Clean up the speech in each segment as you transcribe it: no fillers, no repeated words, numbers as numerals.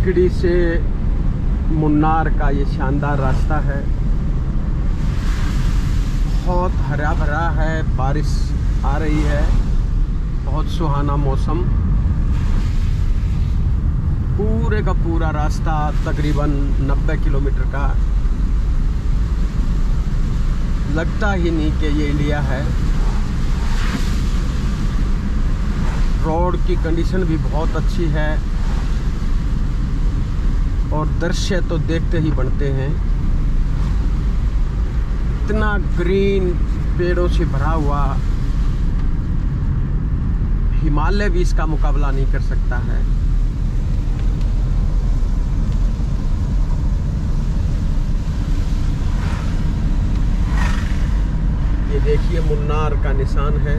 थेकड़ी से मुन्नार का ये शानदार रास्ता है। बहुत हरा भरा है, बारिश आ रही है, बहुत सुहाना मौसम। पूरे का पूरा रास्ता तकरीबन 90 किलोमीटर का, लगता ही नहीं कि ये इंडिया है। रोड की कंडीशन भी बहुत अच्छी है और दृश्य तो देखते ही बनते हैं। इतना ग्रीन पेड़ों से भरा हुआ हिमालय भी इसका मुकाबला नहीं कर सकता है। ये देखिए मुन्नार का निशान है।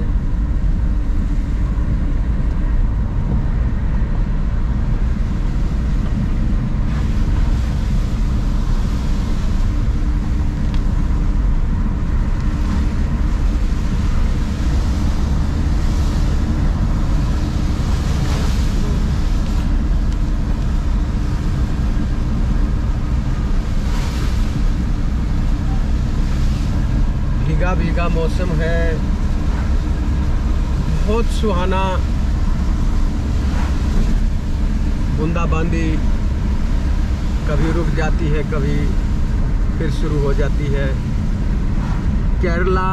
भीगा भीगा मौसम है, बहुत सुहाना। बूंदाबांदी कभी रुक जाती है, कभी फिर शुरू हो जाती है। केरला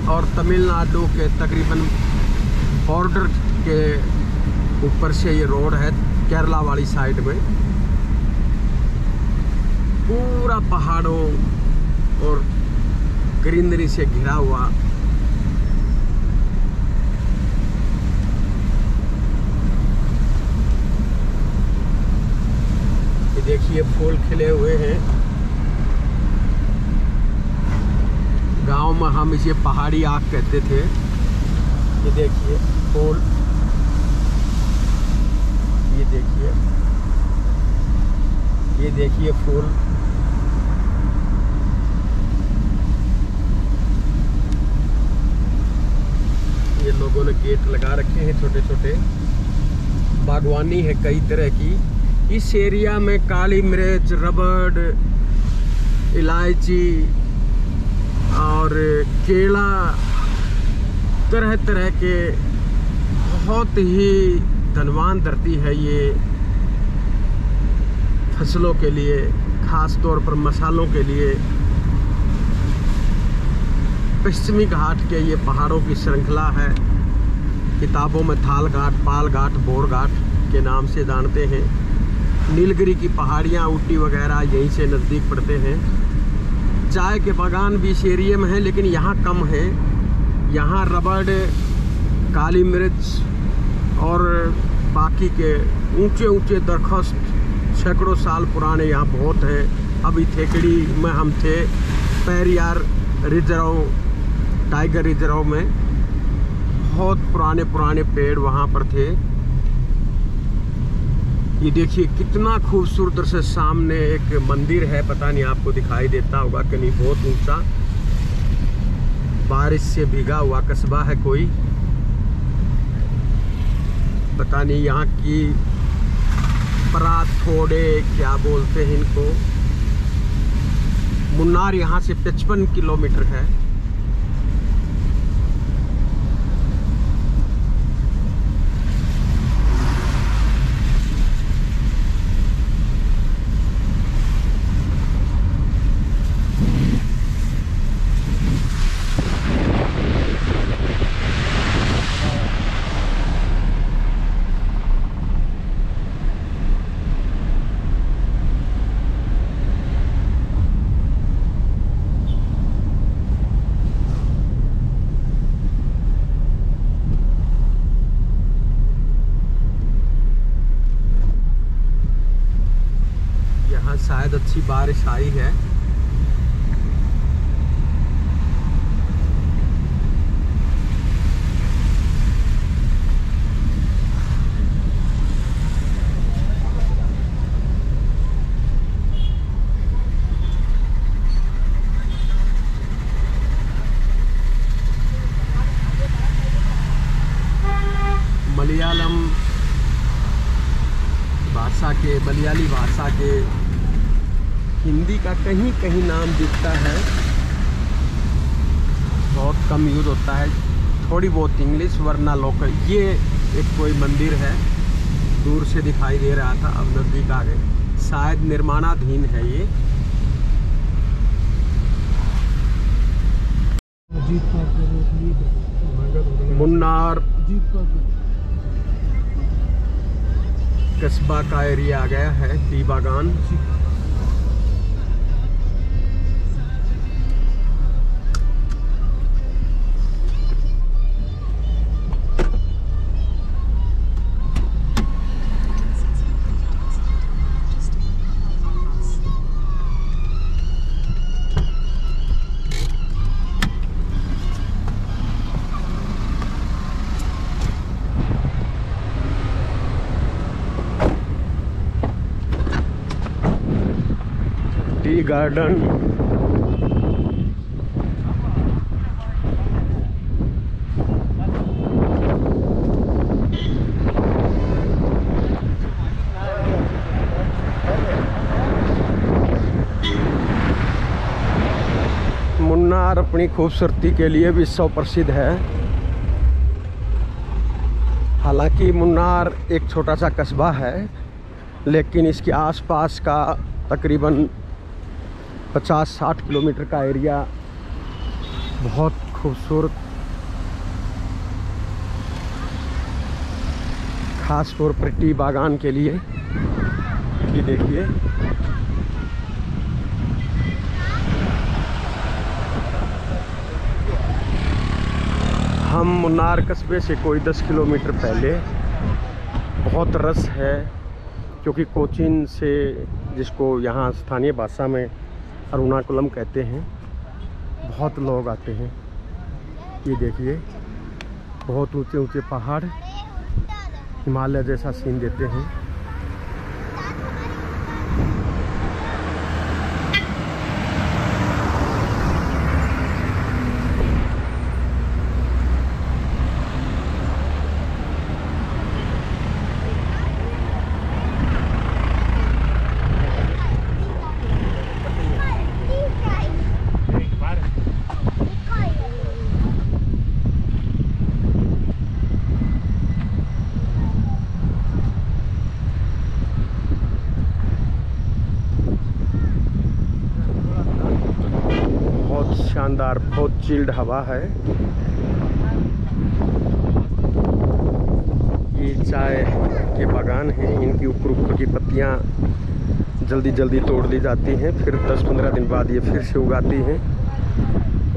और तमिलनाडु के तकरीबन बॉर्डर के ऊपर से ये रोड है, केरला वाली साइड में। पूरा पहाड़ों और ग्रीनरी से घिरा हुआ। ये देखिए फूल खिले हुए हैं। गांव में हम इसे पहाड़ी आग कहते थे। ये देखिए फूल, ये देखिए, ये देखिए फूल। ये लोगों ने गेट लगा रखे हैं छोटे छोटे। बागवानी है कई तरह की। इस एरिया में काली मिर्च, रबड़, इलायची और केला, तरह तरह के, बहुत ही धनवान धरती है ये फसलों के लिए, खास तौर पर मसालों के लिए। पश्चिमी घाट के ये पहाड़ों की श्रृंखला है। किताबों में थाल घाट, पाल घाट, बोर घाट के नाम से जानते हैं। नीलगिरी की पहाड़ियाँ, ऊटी वगैरह यहीं से नज़दीक पड़ते हैं। चाय के बागान भी इस एरिया में हैं, लेकिन यहाँ कम है। यहाँ रबड़, काली मिर्च और बाकी के ऊंचे ऊंचे दरख्त सैकड़ों साल पुराने यहाँ बहुत हैं। अभी थेकड़ी में हम थे, पेरियार रिजर्व, टाइगर रिजर्व में बहुत पुराने पुराने पेड़ वहाँ पर थे। ये देखिए कितना खूबसूरत से सामने एक मंदिर है, पता नहीं आपको दिखाई देता होगा कि नहीं, बहुत ऊंचा। बारिश से भीगा हुआ कस्बा है कोई, पता नहीं यहाँ की पराथोड़े क्या बोलते हैं इनको। मुन्नार यहाँ से 55 किलोमीटर है। शायद अच्छी बारिश आई है। मलयालम भाषा के मलयाली भाषा के, हिंदी का कहीं कहीं नाम दिखता है, बहुत कम यूज़ होता है, थोड़ी बहुत इंग्लिश, वरना लोकल। ये एक कोई मंदिर है, दूर से दिखाई दे रहा था, अब नज़दीक आ गए, शायद निर्माणाधीन है ये। मुन्नार कस्बा का एरिया आ गया है, टी बागान। टी गार्डन, मुन्नार अपनी खूबसूरती के लिए विश्व प्रसिद्ध है। हालांकि मुन्नार एक छोटा सा कस्बा है, लेकिन इसके आसपास का तकरीबन 50-60 किलोमीटर का एरिया बहुत खूबसूरत, खास तौर पर टी बागान के लिए। ये देखिए, हम मुन्नार कस्बे से कोई 10 किलोमीटर पहले, बहुत रस है क्योंकि कोचीन से, जिसको यहाँ स्थानीय भाषा में अरुणाकुलम कहते हैं, बहुत लोग आते हैं। ये देखिए, बहुत ऊंचे ऊंचे पहाड़ हिमालय जैसा सीन देते हैं। शानदार, बहुत चिल्ड हवा है। ये चाय के बागान हैं, इनकी ऊपर की पत्तियां जल्दी जल्दी तोड़ ली जाती हैं, फिर 10-15 दिन बाद ये फिर से उगाती हैं,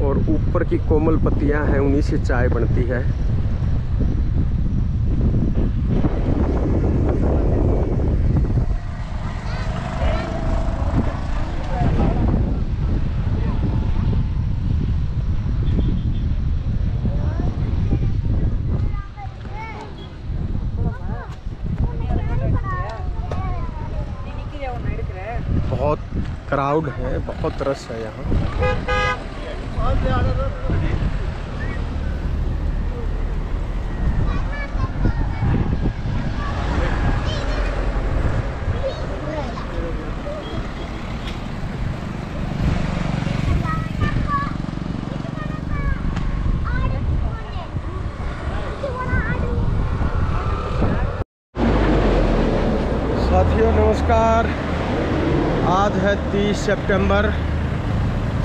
और ऊपर की कोमल पत्तियां हैं, उन्हीं से चाय बनती है। बहुत क्राउड है, बहुत रश है यहाँ। साथियों नमस्कार, आज है 30 सितंबर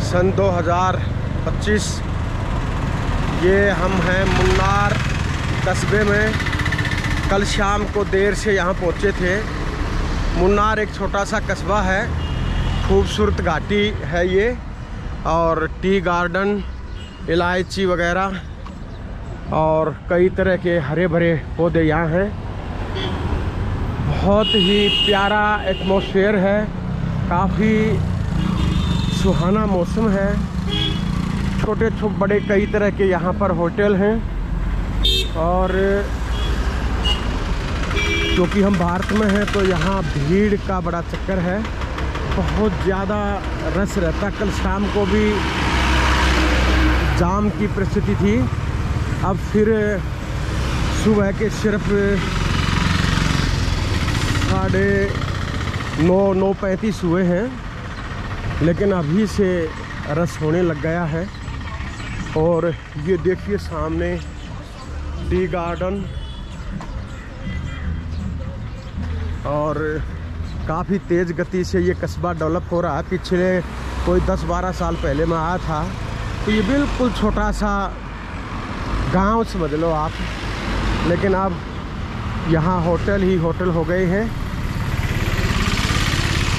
सन 2025। ये हम हैं मुन्नार कस्बे में। कल शाम को देर से यहाँ पहुँचे थे। मुन्नार एक छोटा सा कस्बा है, खूबसूरत घाटी है ये, और टी गार्डन, इलायची वगैरह और कई तरह के हरे भरे पौधे यहाँ हैं। बहुत ही प्यारा एटमॉस्फेयर है, काफ़ी सुहाना मौसम है। छोटे बड़े कई तरह के यहाँ पर होटल हैं, और क्योंकि हम भारत में हैं तो यहाँ भीड़ का बड़ा चक्कर है, बहुत ज़्यादा रश रहता। कल शाम को भी जाम की परिस्थिति थी, अब फिर सुबह के सिर्फ 9:35 हुए हैं, लेकिन अभी से रश होने लग गया है। और ये देखिए सामने टी गार्डन, और काफ़ी तेज़ गति से ये कस्बा डेवलप हो रहा है। पिछले कोई 10-12 साल पहले मैं आया था तो ये बिल्कुल छोटा सा गांव समझ लो आप, लेकिन अब यहाँ होटल ही होटल हो गए हैं।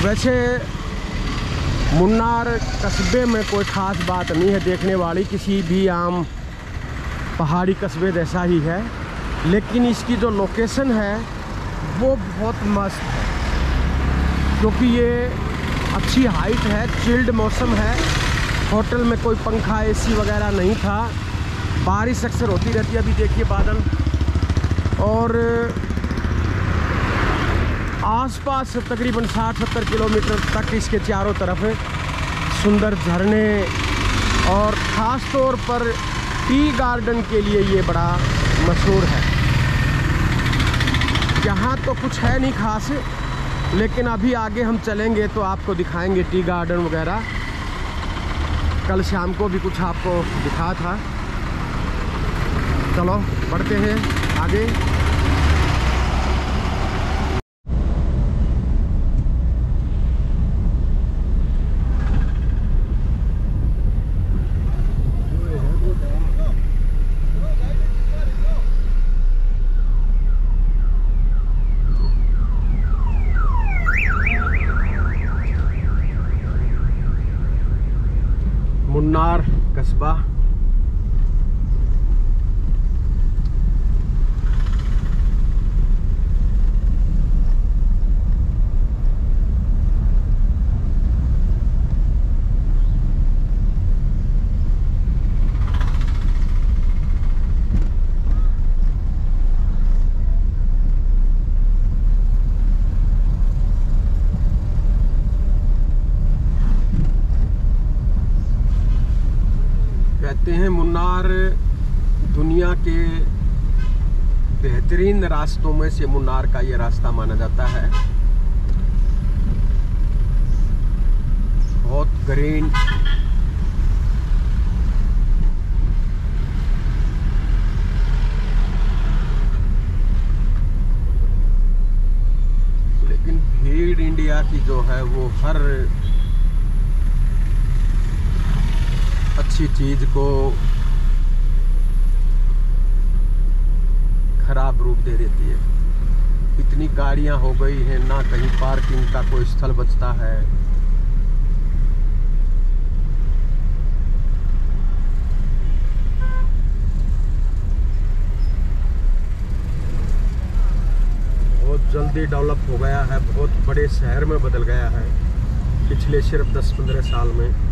वैसे मुन्नार कस्बे में कोई ख़ास बात नहीं है देखने वाली, किसी भी आम पहाड़ी कस्बे जैसा ही है, लेकिन इसकी जो लोकेशन है वो बहुत मस्त है, क्योंकि ये अच्छी हाइट है, चिल्ड मौसम है। होटल में कोई पंखा एसी वगैरह नहीं था, बारिश अक्सर होती रहती है। अभी देखिए बादल, और आसपास तकरीबन 60-70 किलोमीटर तक इसके चारों तरफ सुंदर झरने, और ख़ास तौर पर टी गार्डन के लिए ये बड़ा मशहूर है। यहाँ तो कुछ है नहीं खास, लेकिन अभी आगे हम चलेंगे तो आपको दिखाएंगे टी गार्डन वगैरह। कल शाम को भी कुछ आपको दिखा था। चलो बढ़ते हैं आगे। मुन्नार कस्बा, कहते हैं मुन्नार दुनिया के बेहतरीन रास्तों में से मुन्नार का ये रास्ता माना जाता है। बहुत ग्रीन, लेकिन भीड़ इंडिया की जो है वो हर अच्छी चीज को खराब रूप दे देती है। इतनी गाड़ियां हो गई हैं, ना कहीं पार्किंग का कोई स्थल बचता है। बहुत जल्दी डेवलप हो गया है, बहुत बड़े शहर में बदल गया है पिछले सिर्फ 10-15 साल में।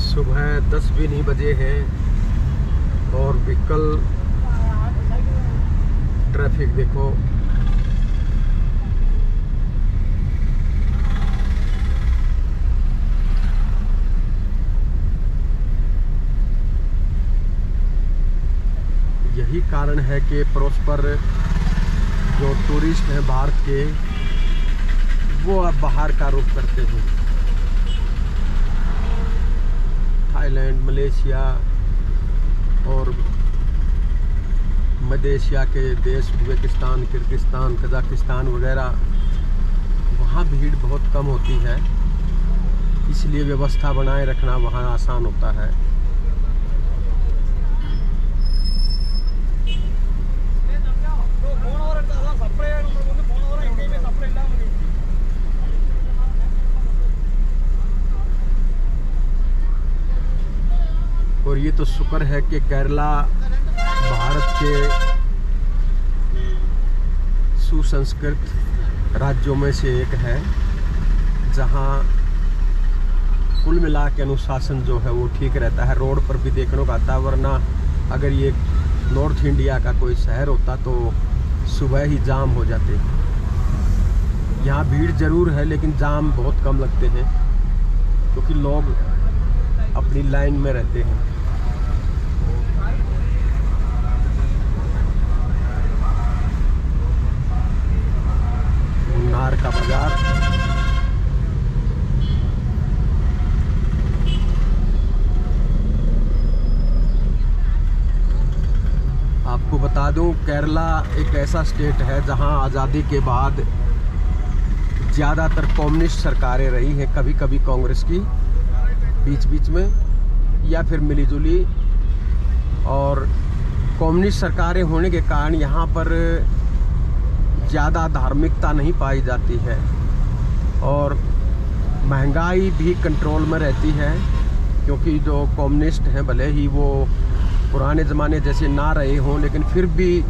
सुबह 10 भी नहीं बजे हैं और व्हीकल ट्रैफिक देखो। यही कारण है कि प्रॉस्पर जो टूरिस्ट हैं भारत के, वो अब बाहर का रुख करते हैं। थाईलैंड, मलेशिया और मध्य एशिया के देश, उज्बेकिस्तान, किर्गिस्तान, कजाकिस्तान वगैरह, वहाँ भीड़ बहुत कम होती है, इसलिए व्यवस्था बनाए रखना वहाँ आसान होता है। और ये तो शुक्र है कि केरला भारत के सुसंस्कृत राज्यों में से एक है, जहाँ कुल मिला के अनुशासन जो है वो ठीक रहता है। रोड पर भी देखने को आता है, वरना अगर ये नॉर्थ इंडिया का कोई शहर होता तो सुबह ही जाम हो जाते। यहाँ भीड़ ज़रूर है लेकिन जाम बहुत कम लगते हैं। क्योंकि लोग अपनी लाइन में रहते हैं। नार का बाजार, आपको बता दूं केरला एक ऐसा स्टेट है जहां आज़ादी के बाद ज़्यादातर कम्युनिस्ट सरकारें रही हैं, कभी कभी कांग्रेस की बीच बीच में या फिर मिलीजुली। और कम्युनिस्ट सरकारें होने के कारण यहाँ पर ज़्यादा धार्मिकता नहीं पाई जाती है और महंगाई भी कंट्रोल में रहती है, क्योंकि जो कम्युनिस्ट हैं भले ही वो पुराने ज़माने जैसे ना रहे हों, लेकिन फिर भी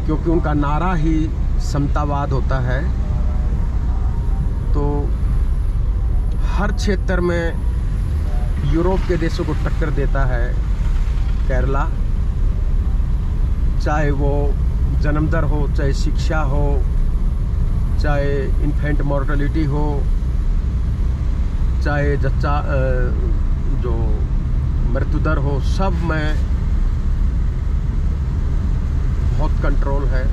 क्योंकि उनका नारा ही समतावाद होता है, तो हर क्षेत्र में यूरोप के देशों को टक्कर देता है केरला, चाहे वो जन्म दर हो, चाहे शिक्षा हो, चाहे इन्फेंट मॉर्टेलिटी हो, चाहे जच्चा जो मृत्यु दर हो, सब में बहुत कंट्रोल है।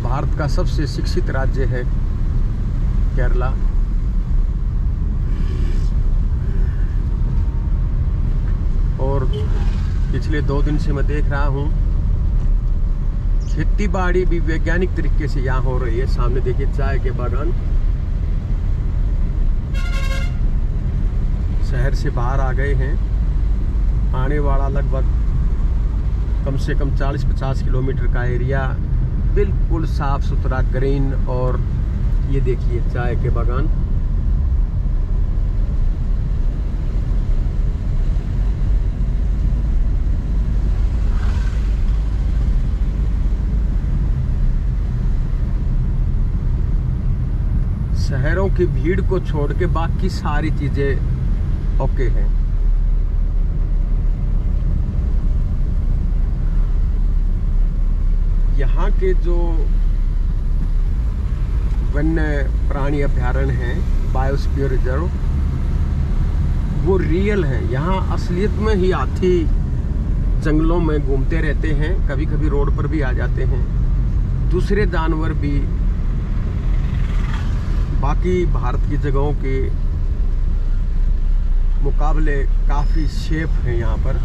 भारत का सबसे शिक्षित राज्य है केरला। और पिछले 2 दिन से मैं देख रहा हूँ खेती बाड़ी भी वैज्ञानिक तरीके से यहाँ हो रही है। सामने देखिए चाय के बागान। शहर से बाहर आ गए हैं, आने वाला लगभग कम से कम 40-50 किलोमीटर का एरिया बिल्कुल साफ सुथरा ग्रीन। और ये देखिए चाय के बागान। शहरों की भीड़ को छोड़ के बाकी सारी चीजें ओके हैं। यहाँ के जो वन्य प्राणी अभ्यारण्य हैं, बायोस्फीयर रिजर्व, वो रियल हैं। यहाँ असलियत में ही हाथी जंगलों में घूमते रहते हैं, कभी कभी रोड पर भी आ जाते हैं। दूसरे जानवर भी बाकी भारत की जगहों के मुकाबले काफ़ी सेफ हैं यहाँ पर।